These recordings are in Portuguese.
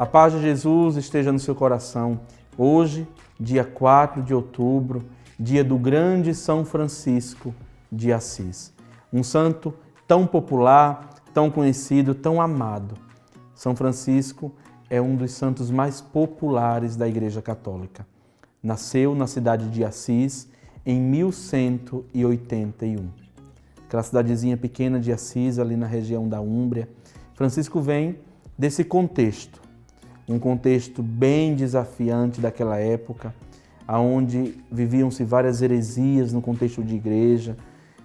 A paz de Jesus esteja no seu coração. Hoje, dia 4 de outubro, dia do grande São Francisco de Assis. Um santo tão popular, tão conhecido, tão amado. São Francisco é um dos santos mais populares da Igreja Católica. Nasceu na cidade de Assis em 1181. Aquela cidadezinha pequena de Assis, ali na região da Úmbria. Francisco vem desse contexto, um contexto bem desafiante daquela época, onde viviam-se várias heresias no contexto de igreja.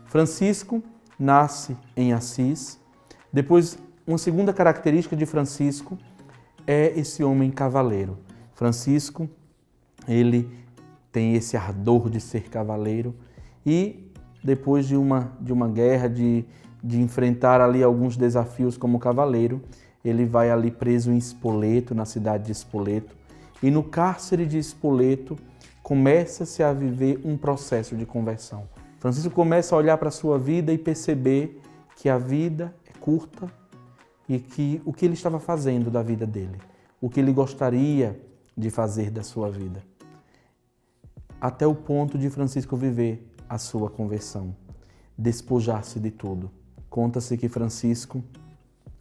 Francisco nasce em Assis. Depois, uma segunda característica de Francisco é esse homem cavaleiro. Francisco, ele tem esse ardor de ser cavaleiro e depois de uma guerra, de enfrentar ali alguns desafios como cavaleiro, ele vai ali preso em Spoleto, na cidade de Spoleto, e no cárcere de Spoleto começa-se a viver um processo de conversão. Francisco começa a olhar para a sua vida e perceber que a vida é curta e que o que ele estava fazendo da vida dele, o que ele gostaria de fazer da sua vida, até o ponto de Francisco viver a sua conversão, despojar-se de tudo. Conta-se que Francisco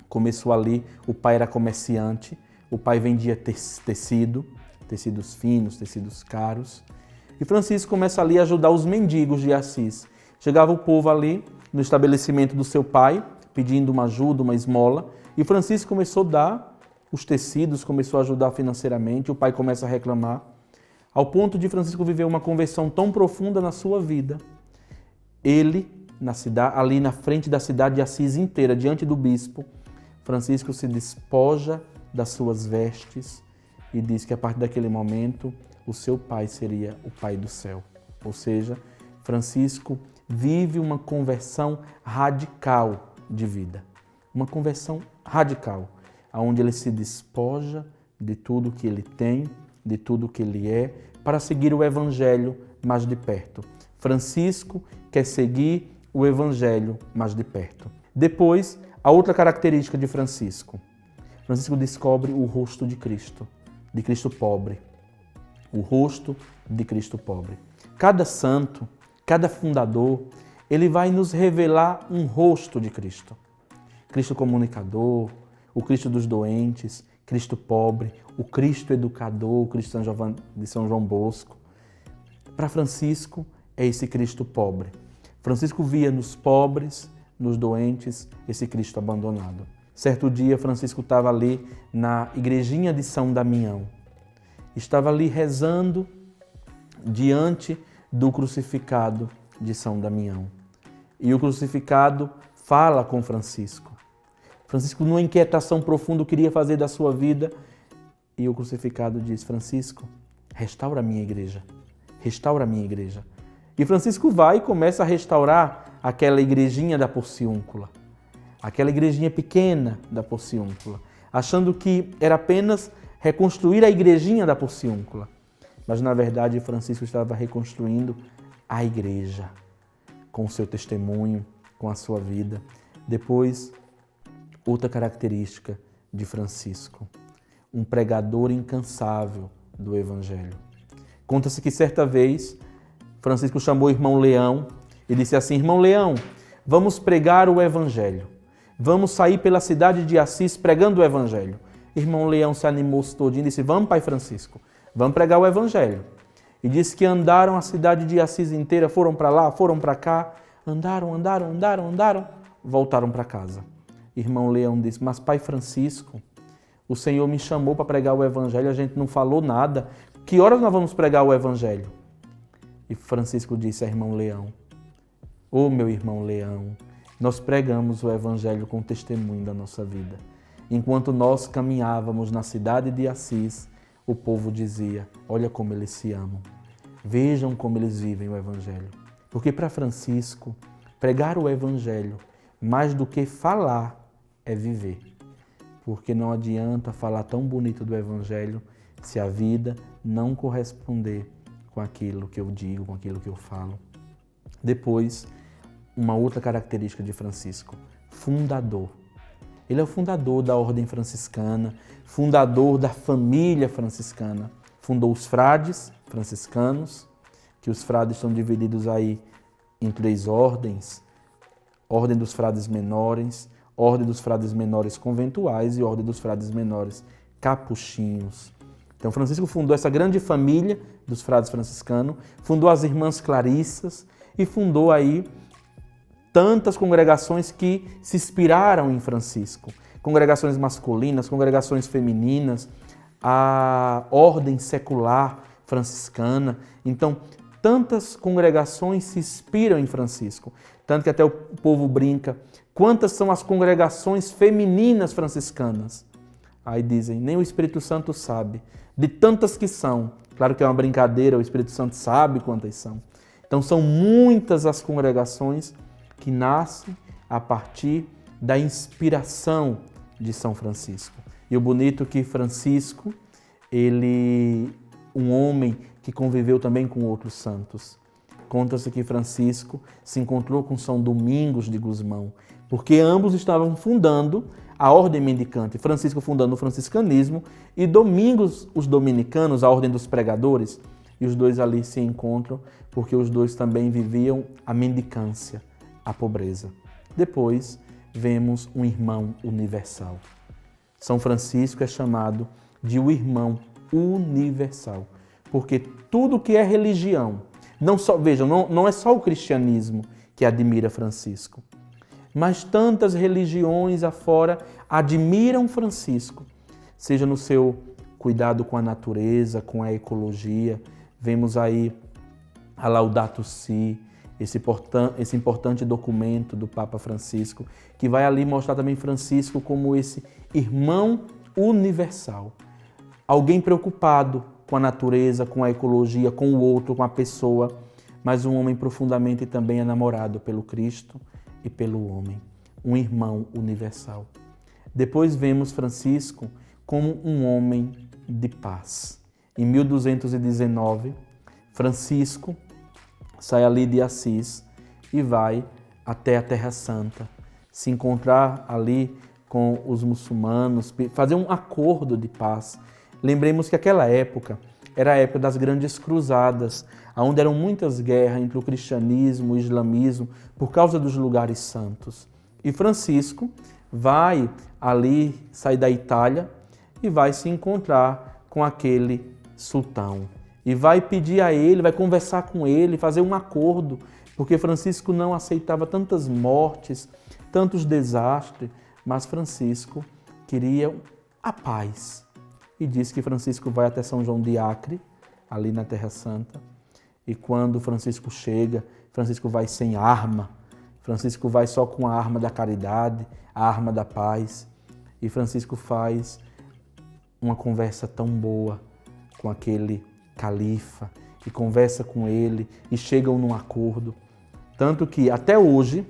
começou ali, o pai era comerciante, o pai vendia tecidos finos, tecidos caros, e Francisco começa ali a ajudar os mendigos de Assis. Chegava o povo ali no estabelecimento do seu pai, pedindo uma ajuda, uma esmola, e Francisco começou a dar os tecidos, começou a ajudar financeiramente, o pai começa a reclamar, ao ponto de Francisco viver uma conversão tão profunda na sua vida. Ele, ali na frente da cidade de Assis inteira, diante do bispo, Francisco se despoja das suas vestes e diz que a partir daquele momento o seu pai seria o pai do céu. Ou seja, Francisco vive uma conversão radical de vida. Uma conversão radical, onde ele se despoja de tudo que ele tem, de tudo que ele é, para seguir o Evangelho mais de perto. Francisco quer seguir o Evangelho mais de perto. Depois, a outra característica de Francisco. Francisco descobre o rosto de Cristo pobre. O rosto de Cristo pobre. Cada santo, cada fundador, ele vai nos revelar um rosto de Cristo. Cristo comunicador, o Cristo dos doentes, Cristo pobre, o Cristo educador, o Cristo de São João Bosco. Para Francisco, é esse Cristo pobre. Francisco via nos pobres, nos doentes, esse Cristo abandonado. Certo dia, Francisco estava ali na igrejinha de São Damião. Estava ali rezando diante do crucificado de São Damião. E o crucificado fala com Francisco. Francisco, numa inquietação profunda, queria fazer da sua vida. E o crucificado diz, Francisco, restaura a minha igreja. Restaura a minha igreja. E Francisco vai e começa a restaurar aquela igrejinha da Porciúncula. Aquela igrejinha pequena da Porciúncula. Achando que era apenas reconstruir a igrejinha da Porciúncula. Mas, na verdade, Francisco estava reconstruindo a igreja. Com o seu testemunho, com a sua vida. Depois, outra característica de Francisco, um pregador incansável do Evangelho. Conta-se que certa vez Francisco chamou o irmão Leão e disse assim, irmão Leão, vamos pregar o Evangelho. Vamos sair pela cidade de Assis pregando o Evangelho. Irmão Leão se animou todinho e disse, vamos, pai Francisco, vamos pregar o Evangelho. E disse que andaram a cidade de Assis inteira, foram para lá, foram para cá, andaram, voltaram para casa. Irmão Leão disse, mas pai Francisco, o Senhor me chamou para pregar o Evangelho, a gente não falou nada. Que horas nós vamos pregar o Evangelho? E Francisco disse a irmão Leão, ô meu irmão Leão, nós pregamos o Evangelho com testemunho da nossa vida. Enquanto nós caminhávamos na cidade de Assis, o povo dizia, olha como eles se amam. Vejam como eles vivem o Evangelho. Porque para Francisco, pregar o Evangelho, mais do que falar, é viver. Porque não adianta falar tão bonito do Evangelho se a vida não corresponder com aquilo que eu digo, com aquilo que eu falo. Depois, uma outra característica de Francisco, fundador. Ele é o fundador da ordem franciscana, fundador da família franciscana. Fundou os frades franciscanos, que os frades estão divididos aí em 3 ordens: ordem dos frades menores, ordem dos frades menores conventuais e ordem dos frades menores capuchinhos. Então, Francisco fundou essa grande família dos frades franciscanos, fundou as Irmãs Clarissas e fundou aí tantas congregações que se inspiraram em Francisco. Congregações masculinas, congregações femininas, a ordem secular franciscana. Então, tantas congregações se inspiram em Francisco. Tanto que até o povo brinca, quantas são as congregações femininas franciscanas? Aí dizem, nem o Espírito Santo sabe. De tantas que são. Claro que é uma brincadeira, o Espírito Santo sabe quantas são. Então são muitas as congregações que nascem a partir da inspiração de São Francisco. E o bonito é que Francisco, um homem que conviveu também com outros santos. Conta-se que Francisco se encontrou com São Domingos de Gusmão, porque ambos estavam fundando a ordem mendicante, Francisco fundando o franciscanismo e Domingos, os dominicanos, a ordem dos pregadores, e os dois ali se encontram porque os dois também viviam a mendicância, a pobreza. Depois vemos um irmão universal. São Francisco é chamado de o irmão universal, porque tudo que é religião, não é só o cristianismo que admira Francisco, mas tantas religiões afora admiram Francisco, seja no seu cuidado com a natureza, com a ecologia. Vemos aí a Laudato Si, esse importante documento do Papa Francisco, que vai ali mostrar também Francisco como esse irmão universal. Alguém preocupado com a natureza, com a ecologia, com o outro, com a pessoa, mas um homem profundamente também enamorado pelo Cristo e pelo homem, um irmão universal. Depois vemos Francisco como um homem de paz. Em 1219, Francisco sai ali de Assis e vai até a Terra Santa, se encontrar ali com os muçulmanos, fazer um acordo de paz. Lembremos que aquela época era a época das grandes cruzadas, onde eram muitas guerras entre o cristianismo e o islamismo por causa dos lugares santos. E Francisco vai ali, sai da Itália e vai se encontrar com aquele sultão. E vai pedir a ele, vai conversar com ele, fazer um acordo, porque Francisco não aceitava tantas mortes, tantos desastres, mas Francisco queria a paz. E diz que Francisco vai até São João de Acre, ali na Terra Santa, e quando Francisco chega, Francisco vai sem arma, Francisco vai só com a arma da caridade, a arma da paz, e Francisco faz uma conversa tão boa com aquele califa, e conversa com ele, e chegam num acordo. Tanto que, até hoje,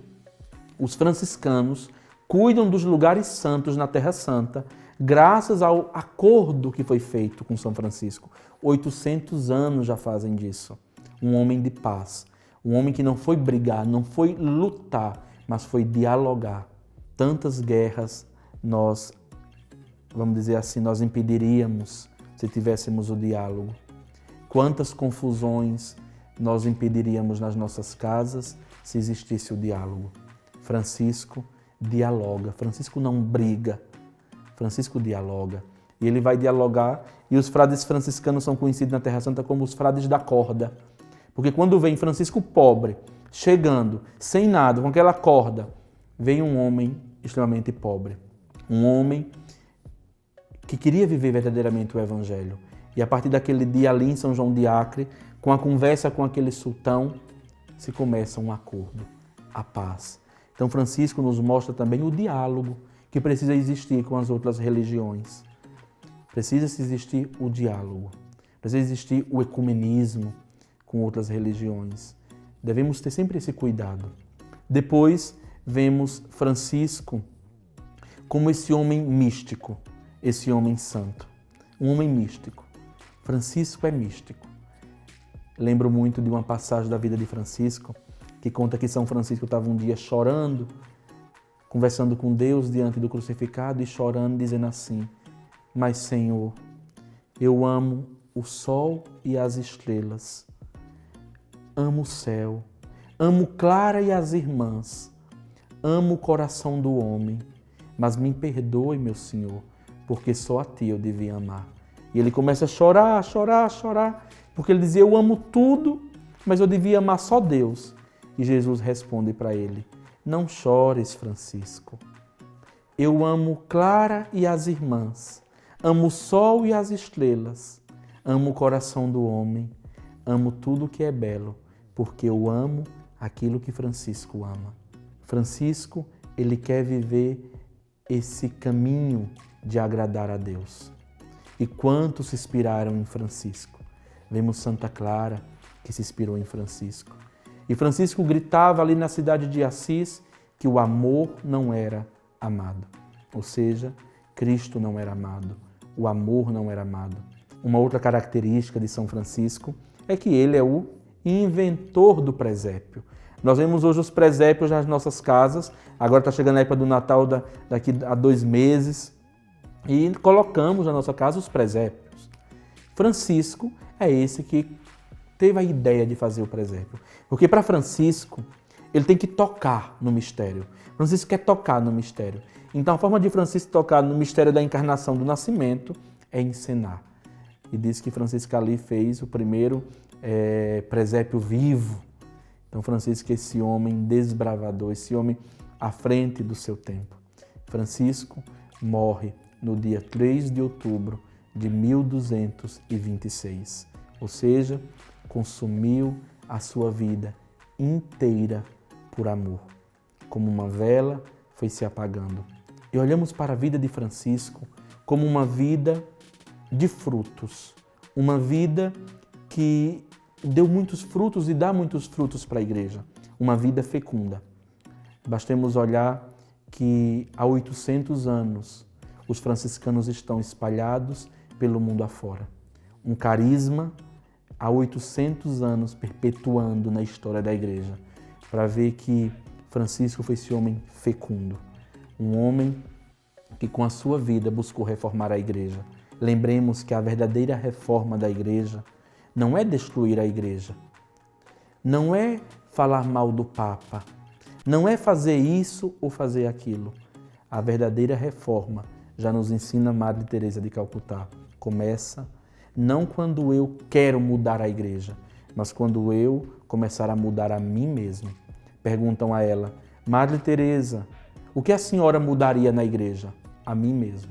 os franciscanos cuidam dos lugares santos na Terra Santa, graças ao acordo que foi feito com São Francisco. 800 anos já fazem disso. Um homem de paz, um homem que não foi brigar, não foi lutar, mas foi dialogar. Tantas guerras nós, vamos dizer assim, nós impediríamos se tivéssemos o diálogo. Quantas confusões nós impediríamos nas nossas casas se existisse o diálogo. Francisco dialoga, Francisco não briga, Francisco dialoga. E ele vai dialogar, e os frades franciscanos são conhecidos na Terra Santa como os frades da corda. Porque quando vem Francisco pobre, chegando, sem nada, com aquela corda, vem um homem extremamente pobre. Um homem que queria viver verdadeiramente o Evangelho. E a partir daquele dia ali em São João de Acre, com a conversa com aquele sultão, se começa um acordo, a paz. Então Francisco nos mostra também o diálogo que precisa existir com as outras religiões. Precisa existir o diálogo, precisa existir o ecumenismo com outras religiões. Devemos ter sempre esse cuidado. Depois vemos Francisco como esse homem místico, esse homem santo, um homem místico. Francisco é místico. Lembro muito de uma passagem da vida de Francisco que conta que São Francisco estava um dia chorando conversando com Deus diante do crucificado e chorando, dizendo assim: mas Senhor, eu amo o sol e as estrelas, amo o céu, amo Clara e as irmãs, amo o coração do homem, mas me perdoe, meu Senhor, porque só a Ti eu devia amar. E ele começa a chorar, chorar, chorar, porque ele dizia: eu amo tudo, mas eu devia amar só Deus. E Jesus responde para ele: não chores, Francisco. Eu amo Clara e as irmãs, amo o sol e as estrelas, amo o coração do homem, amo tudo que é belo, porque eu amo aquilo que Francisco ama. Francisco, ele quer viver esse caminho de agradar a Deus. E quantos se inspiraram em Francisco? Vemos Santa Clara, que se inspirou em Francisco. E Francisco gritava ali na cidade de Assis que o amor não era amado. Ou seja, Cristo não era amado, o amor não era amado. Uma outra característica de São Francisco é que ele é o inventor do presépio. Nós vemos hoje os presépios nas nossas casas, agora está chegando a época do Natal daqui a 2 meses, e colocamos na nossa casa os presépios. Francisco é esse que teve a ideia de fazer o presépio. Porque para Francisco, ele tem que tocar no mistério. Francisco quer tocar no mistério. Então a forma de Francisco tocar no mistério da encarnação, do nascimento, é encenar. E diz que Francisco ali fez o primeiro presépio vivo. Então Francisco é esse homem desbravador, esse homem à frente do seu tempo. Francisco morre no dia 3 de outubro de 1226, ou seja, consumiu a sua vida inteira por amor. Como uma vela foi se apagando. E olhamos para a vida de Francisco como uma vida de frutos, uma vida que deu muitos frutos e dá muitos frutos para a igreja, uma vida fecunda. Bastemos olhar que há 800 anos os franciscanos estão espalhados pelo mundo afora. Um carisma há 800 anos perpetuando na história da igreja, para ver que Francisco foi esse homem fecundo, um homem que com a sua vida buscou reformar a igreja. Lembremos que a verdadeira reforma da igreja não é destruir a igreja, não é falar mal do Papa, não é fazer isso ou fazer aquilo. A verdadeira reforma, já nos ensina Madre Teresa de Calcutá, começa não quando eu quero mudar a igreja, mas quando eu começar a mudar a mim mesmo. Perguntam a ela: Madre Teresa, o que a senhora mudaria na igreja? A mim mesmo.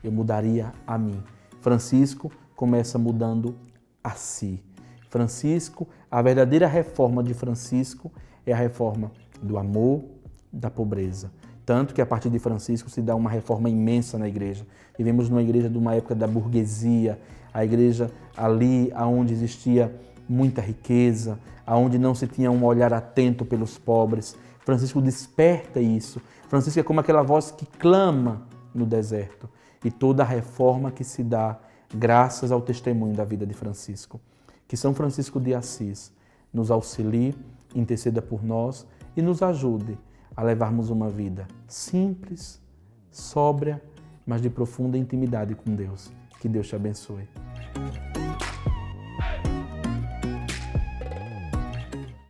Eu mudaria a mim. Francisco começa mudando a si. Francisco, a verdadeira reforma de Francisco é a reforma do amor, da pobreza. Tanto que a partir de Francisco se dá uma reforma imensa na igreja. Vivemos numa igreja de uma época da burguesia, a igreja ali onde existia muita riqueza, onde não se tinha um olhar atento pelos pobres. Francisco desperta isso. Francisco é como aquela voz que clama no deserto. E toda a reforma que se dá graças ao testemunho da vida de Francisco. Que São Francisco de Assis nos auxilie, interceda por nós e nos ajude a levarmos uma vida simples, sóbria, mas de profunda intimidade com Deus. Que Deus te abençoe.